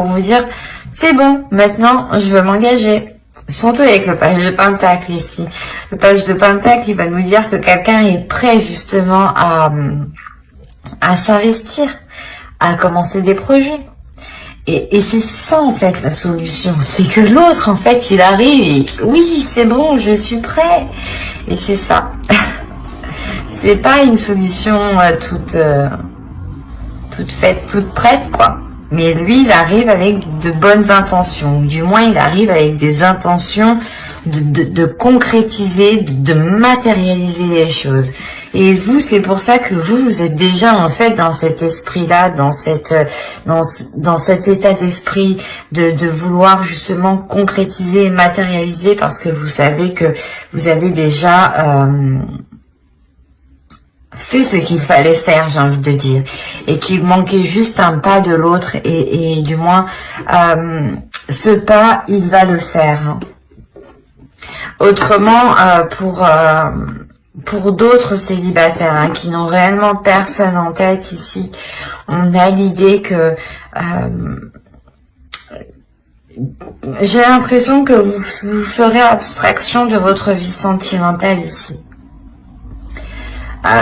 pour vous dire, c'est bon, maintenant, je veux m'engager. Surtout avec le page de Pentacle ici. Le page de Pentacle, il va nous dire que quelqu'un est prêt justement à s'investir, à commencer des projets. Et c'est ça en fait la solution, c'est que l'autre en fait il arrive et oui c'est bon je suis prêt, et c'est ça. C'est pas une solution toute faite, toute prête quoi, mais lui il arrive avec de bonnes intentions, ou du moins il arrive avec des intentions de concrétiser, de matérialiser les choses. Et vous, c'est pour ça que vous êtes déjà en fait dans cet esprit-là, dans cet état d'esprit de vouloir justement concrétiser et matérialiser, parce que vous savez que vous avez déjà fait ce qu'il fallait faire, j'ai envie de dire, et qu'il manquait juste un pas de l'autre, et du moins ce pas, il va le faire. Autrement, pour d'autres célibataires qui n'ont réellement personne en tête ici, on a l'idée que j'ai l'impression que vous ferez abstraction de votre vie sentimentale ici.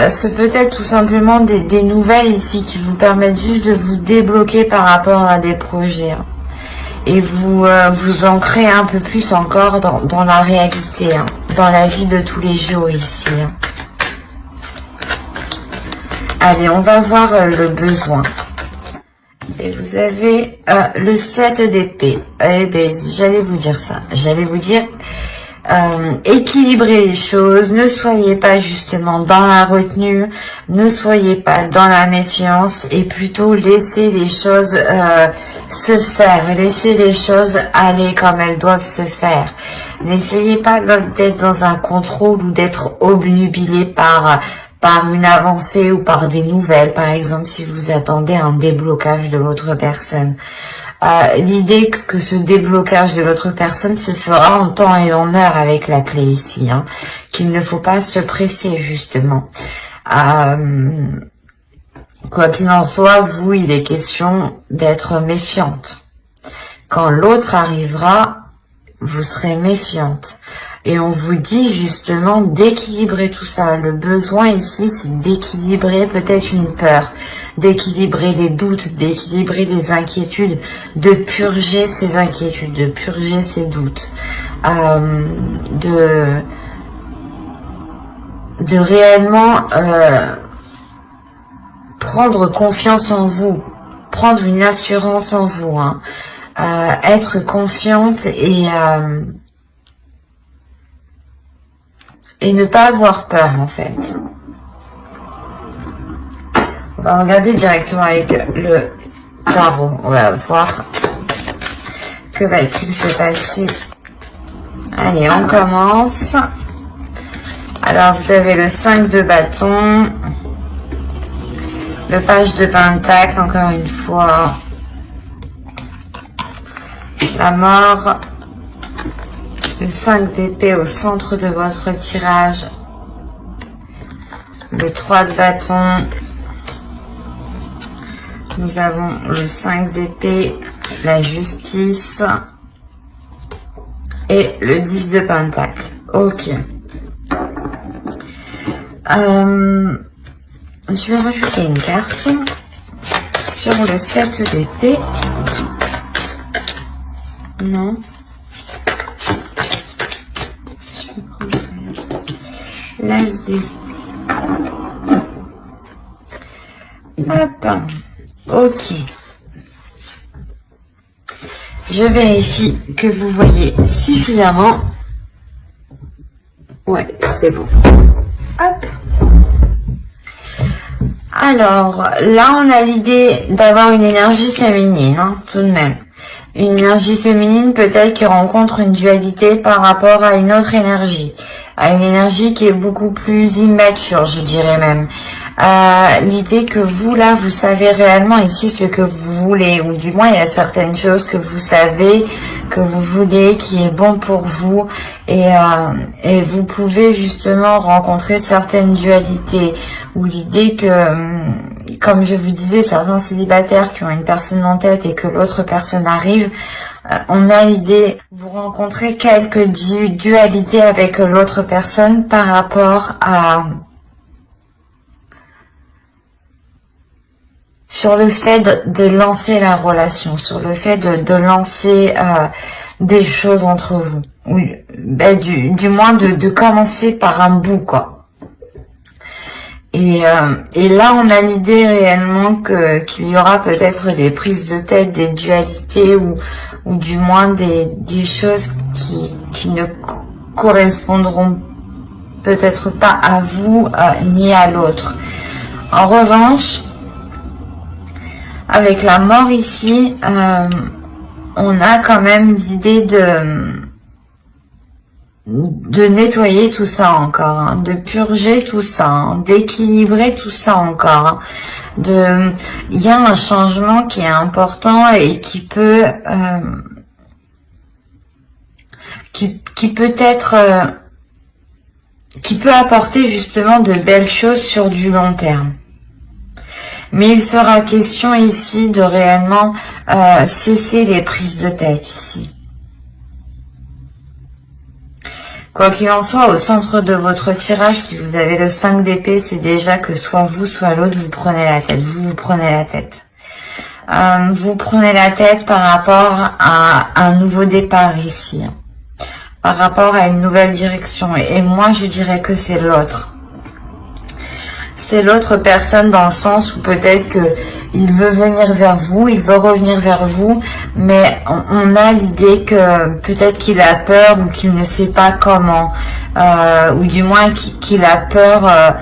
C'est peut-être tout simplement des nouvelles ici qui vous permettent juste de vous débloquer par rapport à des projets. Et vous ancrez un peu plus encore dans la réalité, dans la vie de tous les jours ici. Allez, on va voir le besoin. Et vous avez le 7 d'épée. Eh bien, j'allais vous dire ça. J'allais vous dire, équilibrez les choses. Ne soyez pas justement dans la retenue. Ne soyez pas dans la méfiance. Et plutôt laissez les choses se faire. Laissez les choses aller comme elles doivent se faire. N'essayez pas d'être dans un contrôle ou d'être obnubilé par une avancée ou par des nouvelles, par exemple, si vous attendez un déblocage de l'autre personne. L'idée que ce déblocage de l'autre personne se fera en temps et en heure avec la clé ici, qu'il ne faut pas se presser, justement. Quoi qu'il en soit, vous, il est question d'être méfiante. Quand l'autre arrivera, vous serez méfiante. Et on vous dit justement d'équilibrer tout ça. Le besoin ici, c'est d'équilibrer peut-être une peur, d'équilibrer les doutes, d'équilibrer les inquiétudes, de purger ces inquiétudes, de purger ces doutes, de réellement prendre confiance en vous, prendre une assurance en vous, être confiante et ne pas avoir peur en fait. On va regarder directement avec le tarot. On va voir que va-t-il se passer. Allez, on commence. Alors, vous avez le 5 de bâton, le page de pentacle, encore une fois, la mort, le 5 d'épée au centre de votre tirage, le 3 de bâton, nous avons le 5 d'épée, la justice et le 10 de pentacle. Ok. Je vais rajouter une carte sur le 7 d'épée. Non. L'as d'épée. Hop. Ok. Je vérifie que vous voyez suffisamment. Ouais, c'est bon. Hop. Alors, là, on a l'idée d'avoir une énergie féminine, tout de même. Une énergie féminine peut-être qui rencontre une dualité par rapport à une autre énergie. À une énergie qui est beaucoup plus immature, je dirais même. L'idée que vous, là, vous savez réellement ici ce que vous voulez, ou du moins il y a certaines choses que vous savez, que vous voulez, qui est bon pour vous, et vous pouvez justement rencontrer certaines dualités, ou l'idée que comme je vous disais, certains célibataires qui ont une personne en tête et que l'autre personne arrive, on a l'idée, vous rencontrez quelques dualités avec l'autre personne par rapport à sur le fait de lancer la relation, sur le fait de lancer des choses entre vous, ou du moins de commencer par un bout, quoi. Et là, on a l'idée réellement qu'il y aura peut-être des prises de tête, des dualités, ou du moins des choses qui ne correspondront peut-être pas à vous ni à l'autre. En revanche, avec la mort ici, on a quand même l'idée de nettoyer tout ça encore, hein, de purger tout ça, hein, d'équilibrer tout ça encore. Hein, il y a un changement qui est important et qui peut qui peut apporter justement de belles choses sur du long terme. Mais il sera question ici de réellement cesser les prises de tête ici. Quoi qu'il en soit, au centre de votre tirage, si vous avez le 5 d'épée, c'est déjà que soit vous, soit l'autre, vous prenez la tête. Vous prenez la tête. Vous prenez la tête par rapport à un nouveau départ ici. Par rapport à une nouvelle direction. Et moi, je dirais que c'est l'autre. C'est l'autre personne dans le sens où peut-être que il veut venir vers vous, il veut revenir vers vous, mais on a l'idée que peut-être qu'il a peur ou qu'il ne sait pas comment, ou du moins qu'il a peur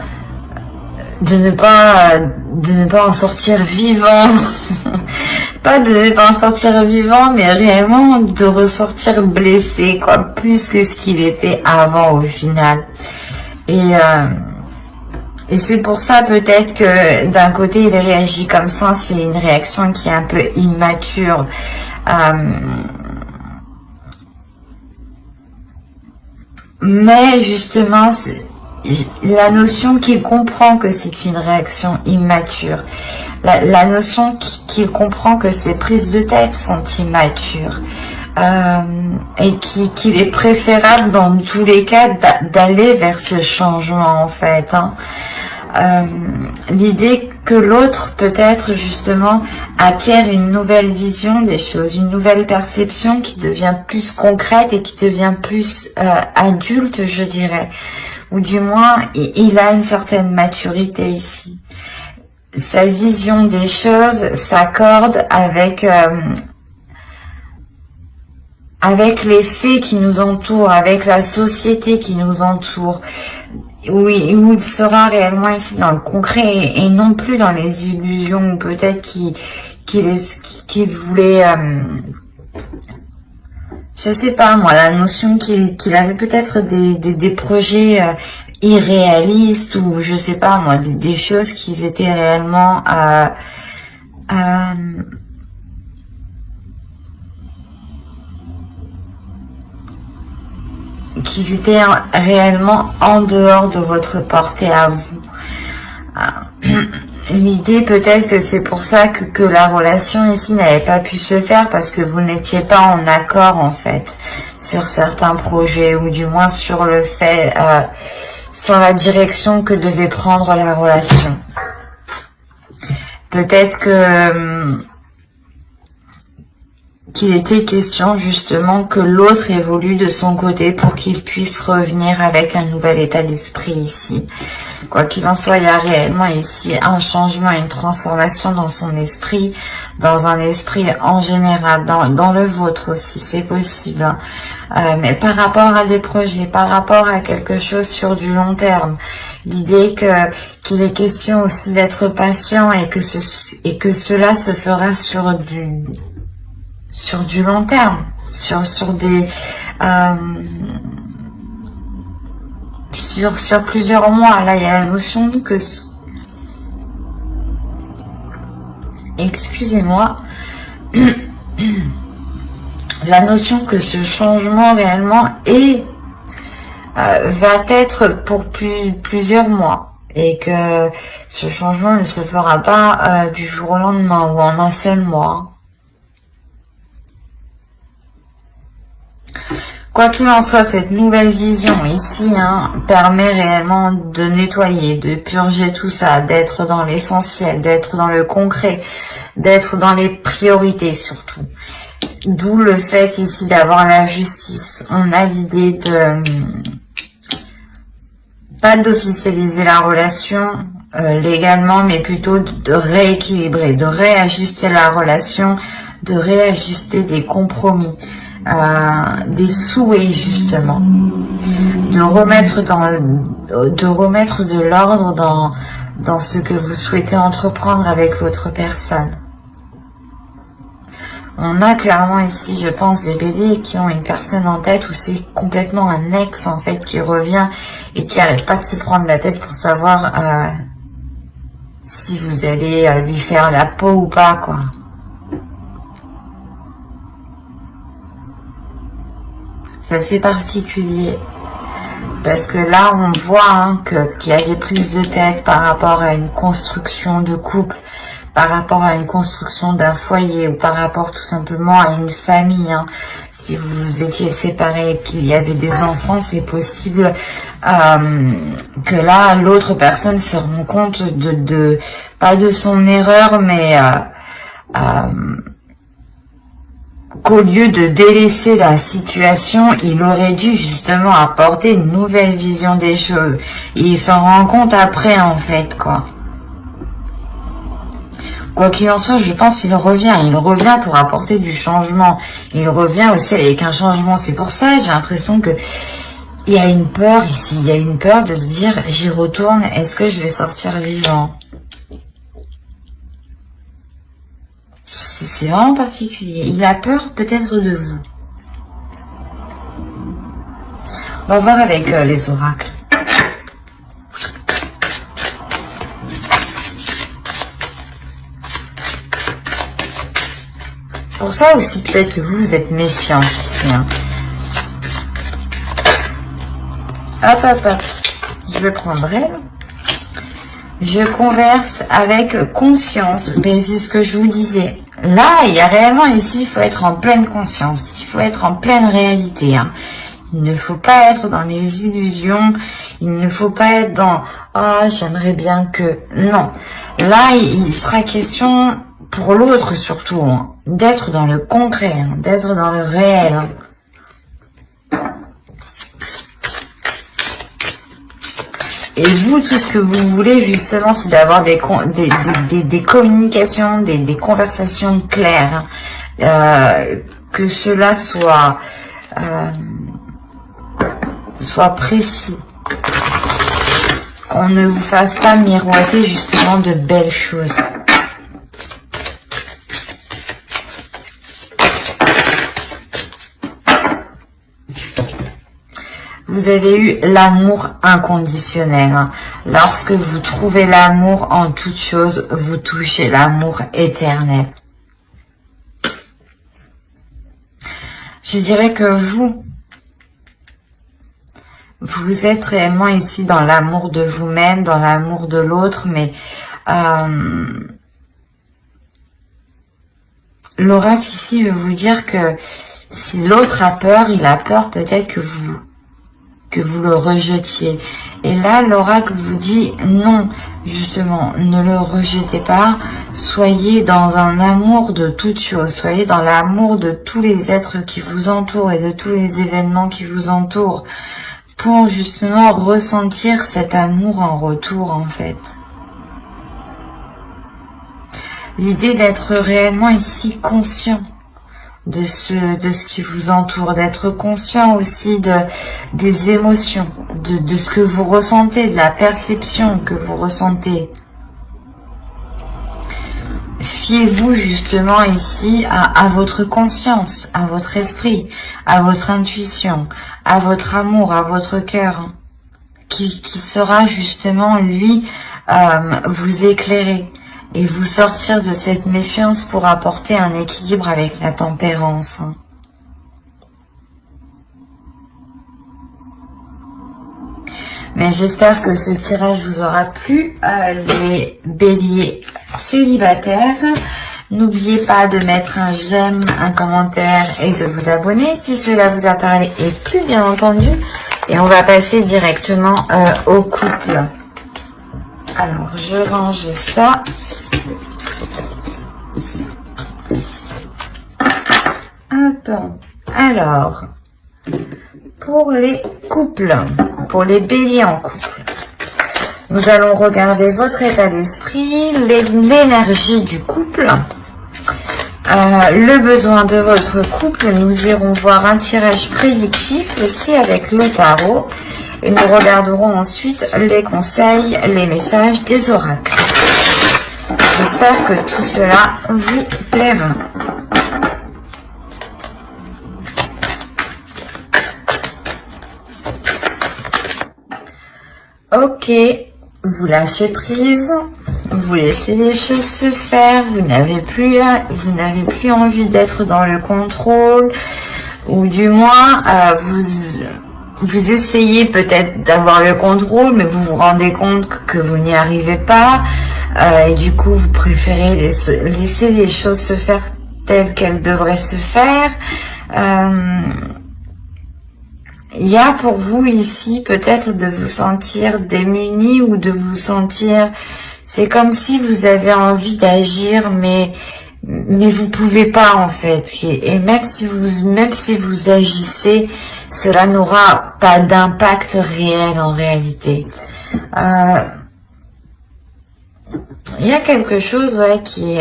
de ne pas en sortir vivant. Pas de ne pas en sortir vivant, mais réellement de ressortir blessé, quoi, plus que ce qu'il était avant au final. Et c'est pour ça peut-être que d'un côté il réagit comme ça, c'est une réaction qui est un peu immature. Mais justement, la notion qu'il comprend que c'est une réaction immature, la notion qu'il comprend que ses prises de tête sont immatures, et qu'il est préférable dans tous les cas d'aller vers ce changement en fait, hein. L'idée que l'autre peut-être justement acquiert une nouvelle vision des choses, une nouvelle perception qui devient plus concrète et qui devient plus adulte, je dirais, ou du moins il a une certaine maturité ici. Sa vision des choses s'accorde avec les faits qui nous entourent, avec la société qui nous entoure, où il sera réellement ici dans le concret et non plus dans les illusions, ou peut-être qu'il voulait, je sais pas moi, la notion qu'il avait peut-être des projets irréalistes, ou je sais pas moi, des choses qui étaient réellement qu'ils étaient réellement en dehors de votre portée à vous. L'idée peut-être que c'est pour ça que la relation ici n'avait pas pu se faire, parce que vous n'étiez pas en accord en fait sur certains projets, ou du moins sur le fait, sur la direction que devait prendre la relation. Peut-être qu'il était question justement que l'autre évolue de son côté pour qu'il puisse revenir avec un nouvel état d'esprit ici. Quoi qu'il en soit, il y a réellement ici un changement, une transformation dans son esprit, dans un esprit en général, dans le vôtre aussi, c'est possible. Hein. Mais par rapport à des projets, par rapport à quelque chose sur du long terme, l'idée qu'il est question aussi d'être patient et que cela se fera sur du long terme, sur plusieurs mois. Là, il y a la notion que, excusez-moi, la notion que ce changement réellement va être pour plusieurs mois. et que ce changement ne se fera pas du jour au lendemain ou en un seul mois. Quoi qu'il en soit, cette nouvelle vision ici permet réellement de nettoyer, de purger tout ça, d'être dans l'essentiel, d'être dans le concret, d'être dans les priorités surtout. D'où le fait ici d'avoir la justice. On a l'idée de pas d'officialiser la relation légalement, mais plutôt de rééquilibrer, de réajuster la relation, de réajuster des compromis, des souhaits justement, de remettre de l'ordre dans ce que vous souhaitez entreprendre avec l'autre personne. On a clairement ici, je pense, des béliers qui ont une personne en tête où c'est complètement un ex en fait qui revient et qui arrête pas de se prendre la tête pour savoir si vous allez lui faire la peau ou pas, quoi. C'est assez particulier parce que là on voit qu'il y a des prises de tête par rapport à une construction de couple, par rapport à une construction d'un foyer ou par rapport tout simplement à une famille. Si vous étiez séparés et qu'il y avait des enfants, c'est possible que là l'autre personne se rend compte pas de son erreur, mais qu'au lieu de délaisser la situation, il aurait dû justement apporter une nouvelle vision des choses. Et il s'en rend compte après, en fait, quoi. Quoi qu'il en soit, je pense qu'il revient. Il revient pour apporter du changement. Il revient aussi avec un changement. C'est pour ça, j'ai l'impression que il y a une peur ici. Il y a une peur de se dire, j'y retourne, est-ce que je vais sortir vivant? C'est vraiment particulier. Il a peur peut-être de vous. On va voir avec les oracles. Pour ça aussi, peut-être que vous êtes méfiant ici. Hop, hop, hop. Je le prendrai. Je converse avec conscience. Mais c'est ce que je vous disais. Là, il y a réellement ici, il faut être en pleine conscience. Il faut être en pleine réalité. Il ne faut pas être dans les illusions. Il ne faut pas être dans « Ah, j'aimerais bien que... » Non. Là, il sera question, pour l'autre surtout, d'être dans le concret, d'être dans le réel. Et vous, tout ce que vous voulez, justement, c'est d'avoir des communications, des conversations claires. Que cela soit précis. Qu'on ne vous fasse pas miroiter, justement, de belles choses. Vous avez eu l'amour inconditionnel. Lorsque vous trouvez l'amour en toute chose, vous touchez l'amour éternel. Je dirais que vous êtes réellement ici dans l'amour de vous-même, dans l'amour de l'autre, mais l'oracle ici veut vous dire que si l'autre a peur, il a peur peut-être que vous le rejetiez. Et là, l'oracle vous dit non, justement, ne le rejetez pas, soyez dans un amour de toutes choses, soyez dans l'amour de tous les êtres qui vous entourent et de tous les événements qui vous entourent, pour justement ressentir cet amour en retour, en fait. L'idée d'être réellement ici conscient de ce qui vous entoure, d'être conscient aussi des émotions, de ce que vous ressentez, de la perception que vous ressentez. Fiez-vous justement ici à votre conscience, à votre esprit, à votre intuition, à votre amour, à votre cœur, qui sera justement, lui, vous éclairer et vous sortir de cette méfiance pour apporter un équilibre avec la tempérance. Mais j'espère que ce tirage vous aura plu, les béliers célibataires. N'oubliez pas de mettre un j'aime, un commentaire et de vous abonner si cela vous a parlé et plu, bien entendu. Et on va passer directement au couple. Alors, je range ça. Hop. Alors, pour les couples, pour les béliers en couple, nous allons regarder votre état d'esprit, l'énergie du couple, le besoin de votre couple. Nous irons voir un tirage prédictif aussi avec le tarot. Et nous regarderons ensuite les conseils, les messages des oracles. J'espère que tout cela vous plaira. Ok, vous lâchez prise, vous laissez les choses se faire, vous n'avez plus envie d'être dans le contrôle, ou du moins vous essayez peut-être d'avoir le contrôle, mais vous vous rendez compte que vous n'y arrivez pas, et du coup vous préférez laisser les choses se faire telles qu'elles devraient se faire. Il y a pour vous ici peut-être de vous sentir démuni ou de vous sentir, c'est comme si vous avez envie d'agir, mais vous pouvez pas en fait. Et même si vous agissez, cela n'aura pas d'impact réel en réalité. Il y a quelque chose qui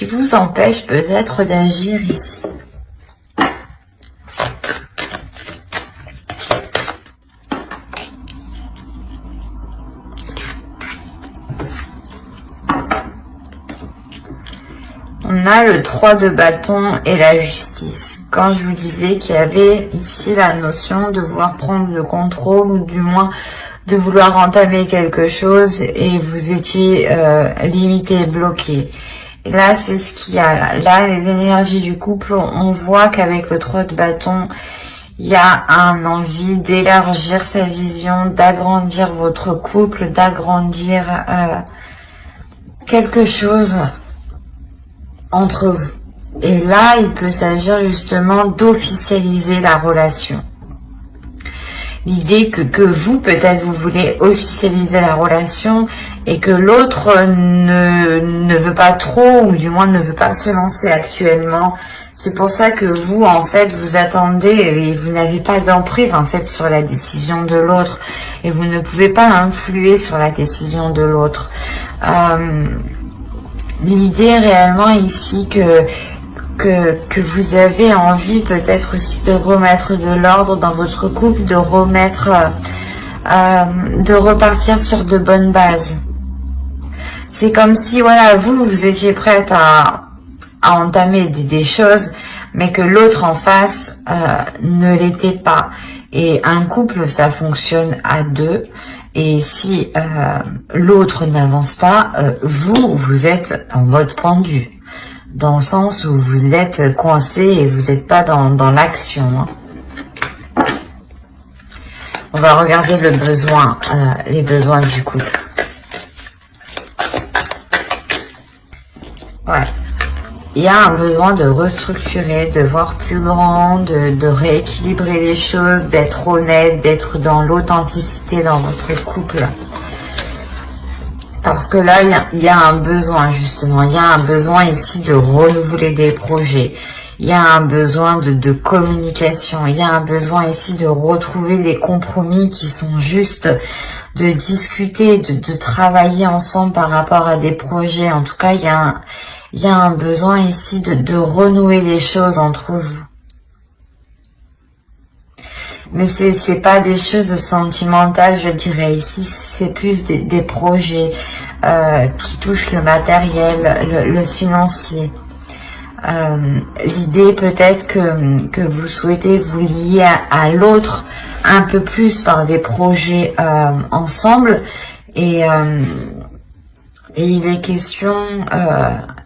vous empêche peut-être d'agir ici. On a le 3 de bâton et la justice. Quand je vous disais qu'il y avait ici la notion de vouloir prendre le contrôle ou du moins de vouloir entamer quelque chose et vous étiez limité, bloqué. Et là, c'est ce qu'il y a. Là, l'énergie du couple, on voit qu'avec le 3 de bâton, il y a un envie d'élargir sa vision, d'agrandir votre couple, d'agrandir quelque chose entre vous. Et là, il peut s'agir justement d'officialiser la relation. L'idée que vous, peut-être, vous voulez officialiser la relation et que l'autre ne veut pas trop, ou du moins ne veut pas se lancer actuellement. C'est pour ça que vous, en fait, vous attendez et vous n'avez pas d'emprise, en fait, sur la décision de l'autre. Et vous ne pouvez pas influer sur la décision de l'autre. L'idée réellement ici que vous avez envie peut-être aussi de remettre de l'ordre dans votre couple, de repartir sur de bonnes bases. C'est comme si, voilà, vous étiez prête à entamer des choses, mais que l'autre en face ne l'était pas. Et un couple, ça fonctionne à deux. Et si l'autre n'avance pas, vous êtes en mode pendu. Dans le sens où vous êtes coincé et vous n'êtes pas dans l'action. Hein. On va regarder les besoins du couple. Ouais. Il y a un besoin de restructurer, de voir plus grand, de rééquilibrer les choses, d'être honnête, d'être dans l'authenticité dans votre couple. Parce que là, il y a un besoin justement, il y a un besoin ici de renouveler des projets. Il y a un besoin de communication, il y a un besoin ici de retrouver des compromis qui sont justes, de discuter, de travailler ensemble par rapport à des projets. En tout cas, il y a un besoin ici de renouer les choses entre vous. Mais c'est pas des choses sentimentales, je dirais. Ici, c'est plus des projets qui touchent le matériel, le financier. L'idée peut-être que vous souhaitez vous lier à l'autre un peu plus par des projets ensemble. Et il est question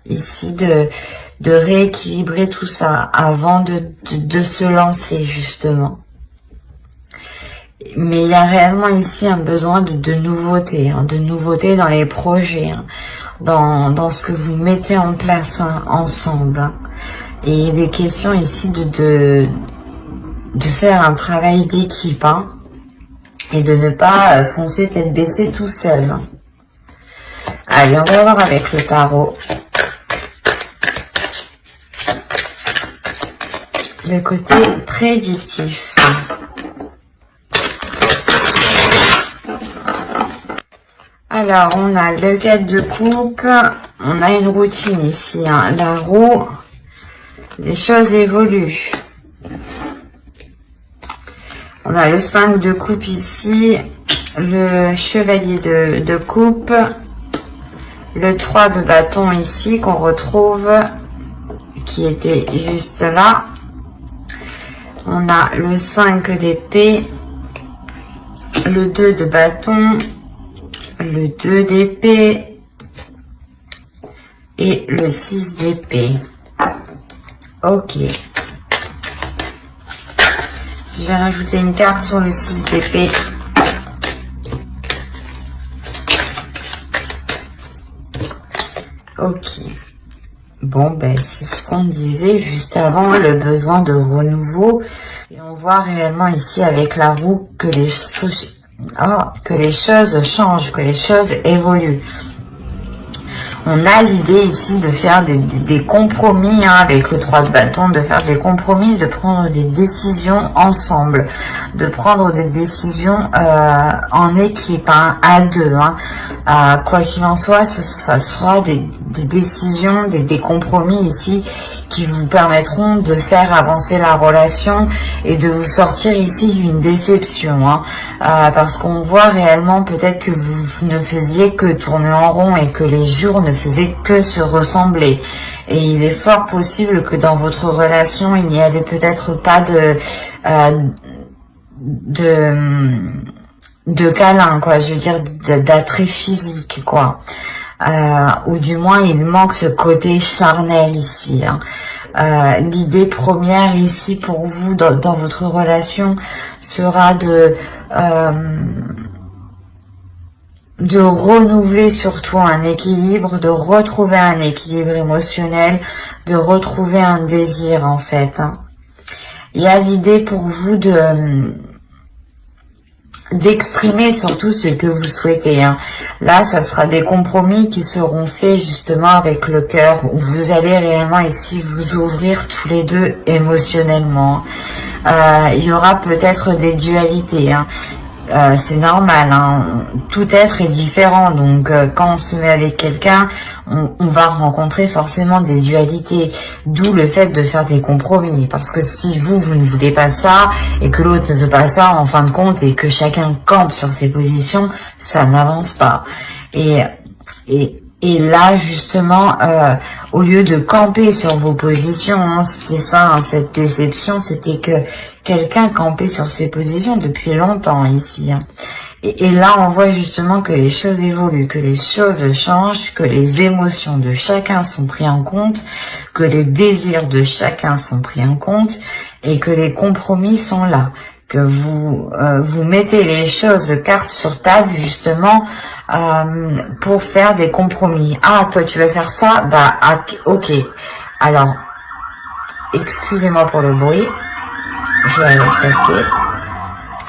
ici de rééquilibrer tout ça avant de se lancer justement. Mais il y a réellement ici un besoin de nouveauté, hein, de nouveauté dans les projets, hein, dans ce que vous mettez en place hein, ensemble. Hein. Et il est question ici de faire un travail d'équipe hein, et de ne pas foncer tête baissée tout seul. Hein. Allez, on va voir avec le tarot. Le côté prédictif. Alors, on a le 4 de coupe, on a une routine ici, hein, la roue, les choses évoluent. On a le 5 de coupe ici, le chevalier de coupe, le 3 de bâton ici qu'on retrouve, qui était juste là. On a le 5 d'épée, le 2 de bâton, le 2 d'épée et le 6 d'épée. Ok. Je vais rajouter une carte sur le 6 d'épée. Ok. Bon, ben, c'est ce qu'on disait juste avant, le besoin de renouveau. Et on voit réellement ici avec la roue que les choses changent, que les choses évoluent. On a l'idée ici de faire des compromis hein, avec le 3 de bâton, de faire des compromis, de prendre des décisions ensemble, de prendre des décisions en équipe, hein, à deux. Hein. Quoi qu'il en soit, ça sera des décisions, des compromis ici qui vous permettront de faire avancer la relation et de vous sortir ici d'une déception. Hein. Parce qu'on voit réellement peut-être que vous ne faisiez que tourner en rond et que les jours ne faisaient que se ressembler. Et il est fort possible que dans votre relation, il n'y avait peut-être pas de câlin, quoi. Je veux dire, d'attrait physique, quoi. Ou du moins, il manque ce côté charnel ici. Hein. L'idée première ici pour vous dans votre relation sera de renouveler surtout un équilibre, de retrouver un équilibre émotionnel, de retrouver un désir en fait. Hein. Il y a l'idée pour vous d'exprimer surtout ce que vous souhaitez. Hein. Là, ça sera des compromis qui seront faits justement avec le cœur, où vous allez réellement ici vous ouvrir tous les deux émotionnellement. Il y aura peut-être des dualités. Hein. C'est normal, hein. Tout être est différent, donc quand on se met avec quelqu'un, on va rencontrer forcément des dualités, d'où le fait de faire des compromis, parce que si vous ne voulez pas ça, et que l'autre ne veut pas ça, en fin de compte, et que chacun campe sur ses positions, ça n'avance pas. Et là, justement, au lieu de camper sur vos positions, hein, c'était ça, hein, cette déception, c'était que quelqu'un campait sur ses positions depuis longtemps ici. Hein. Et là, on voit justement que les choses évoluent, que les choses changent, que les émotions de chacun sont prises en compte, que les désirs de chacun sont pris en compte, et que les compromis sont là. Que vous mettez les choses cartes sur table justement pour faire des compromis. Ah, toi tu veux faire ça? Bah ok. Alors, excusez-moi pour le bruit. Je la laisse passer.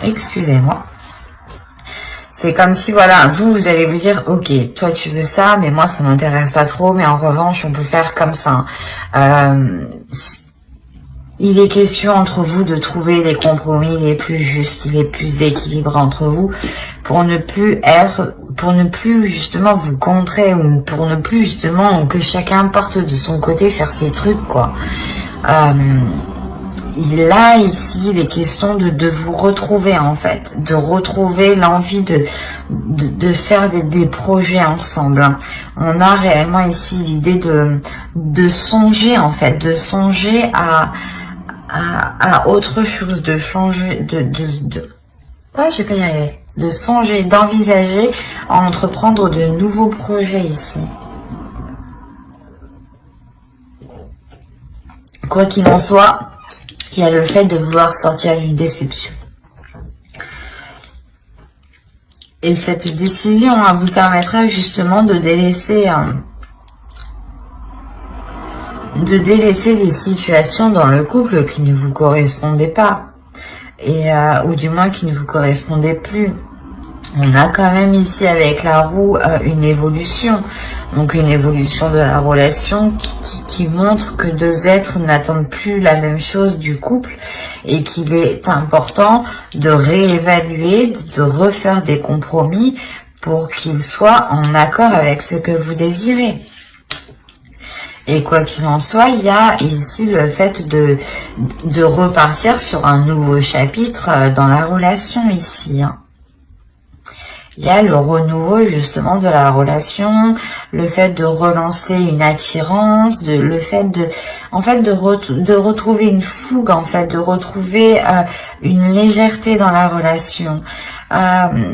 Excusez-moi. C'est comme si, voilà, vous allez vous dire, ok, toi tu veux ça, mais moi ça m'intéresse pas trop, mais en revanche on peut faire comme ça. Il est question entre vous de trouver les compromis les plus justes, les plus équilibrés entre vous, pour ne plus justement vous contrer, ou pour ne plus justement que chacun parte de son côté faire ses trucs, quoi. Là, ici, il est question de vous retrouver, en fait, de retrouver l'envie de faire des projets ensemble. On a réellement ici l'idée de songer, en fait, de songer à autre chose, de changer, ouais, je vais pas y arriver. De songer, d'envisager à entreprendre de nouveaux projets ici. Quoi qu'il en soit, il y a le fait de vouloir sortir d'une déception. Et cette décision vous permettra justement de délaisser les situations dans le couple qui ne vous correspondaient pas, et ou du moins qui ne vous correspondaient plus. On a quand même ici avec la roue une évolution, donc une évolution de la relation qui montre que deux êtres n'attendent plus la même chose du couple et qu'il est important de réévaluer, de refaire des compromis pour qu'ils soient en accord avec ce que vous désirez. Et quoi qu'il en soit, il y a ici le fait de repartir sur un nouveau chapitre dans la relation ici, hein. Il y a le renouveau justement de la relation, le fait de relancer une attirance, le fait de retrouver une fougue, en fait, de retrouver une légèreté dans la relation.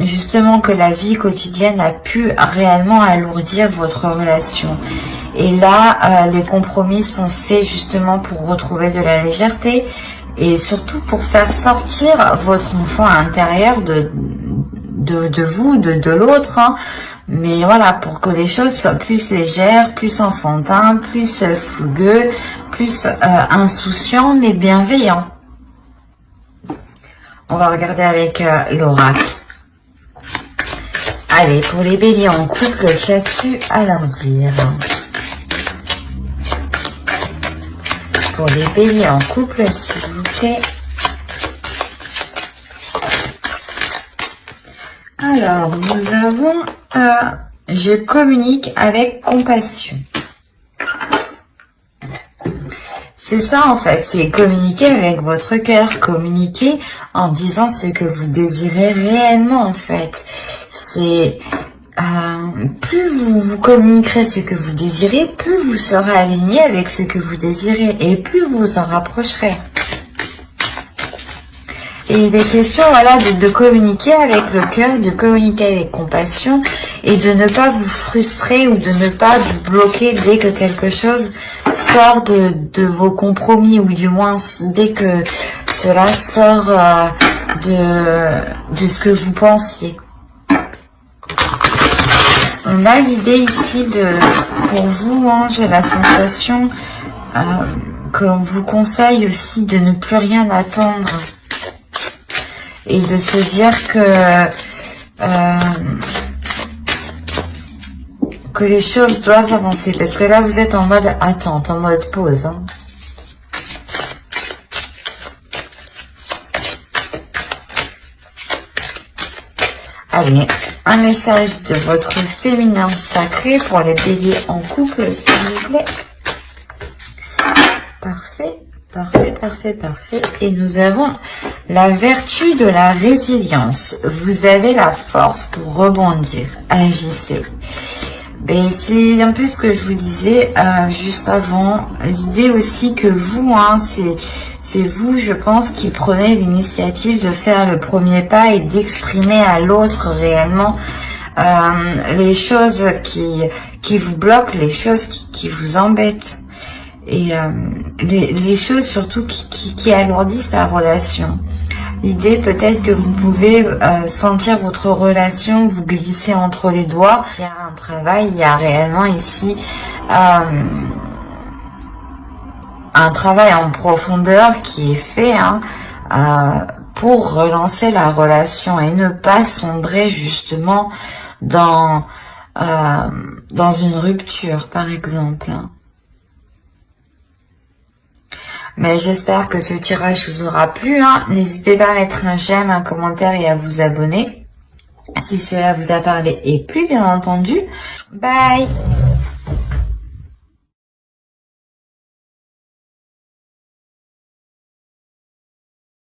Justement que la vie quotidienne a pu réellement alourdir votre relation. Et là, les compromis sont faits justement pour retrouver de la légèreté et surtout pour faire sortir votre enfant intérieur de vous, de l'autre, hein. Mais voilà, pour que les choses soient plus légères, plus enfantins, plus fougueux, plus insouciants, mais bienveillants. On va regarder avec l'oracle. Allez, pour les béliers en couple, qu'as-tu à leur dire? Pour les béliers en couple, s'il vous plaît. Alors, nous avons je communique avec compassion. C'est ça en fait, c'est communiquer avec votre cœur, communiquer en disant ce que vous désirez réellement en fait. C'est plus vous communiquerez ce que vous désirez, plus vous serez aligné avec ce que vous désirez et plus vous vous en rapprocherez. Et il est question, voilà, de communiquer avec le cœur, de communiquer avec compassion et de ne pas vous frustrer ou de ne pas vous bloquer dès que quelque chose sort de vos compromis ou du moins dès que cela sort de ce que vous pensiez. On a l'idée ici pour vous, hein, j'ai la sensation que l'on vous conseille aussi de ne plus rien attendre. Et de se dire que les choses doivent avancer. Parce que là, vous êtes en mode attente, en mode pause, hein. Allez, un message de votre féminin sacré pour les béliers en couple, s'il vous plaît. Parfait. Parfait, parfait, parfait. Et nous avons la vertu de la résilience. Vous avez la force pour rebondir. Agissez. Ben, c'est un peu ce que je vous disais juste avant. L'idée aussi que vous, hein, c'est vous, je pense, qui prenez l'initiative de faire le premier pas et d'exprimer à l'autre réellement les choses qui vous bloquent, les choses qui vous embêtent. Et les choses surtout qui alourdissent la relation. L'idée peut-être que vous pouvez sentir votre relation vous glisser entre les doigts. Il y a un travail, il y a réellement ici un travail en profondeur qui est fait pour relancer la relation et ne pas sombrer justement dans une rupture par exemple. Mais j'espère que ce tirage vous aura plu, hein. N'hésitez pas à mettre un j'aime, un commentaire et à vous abonner si cela vous a parlé et plu, bien entendu. Bye!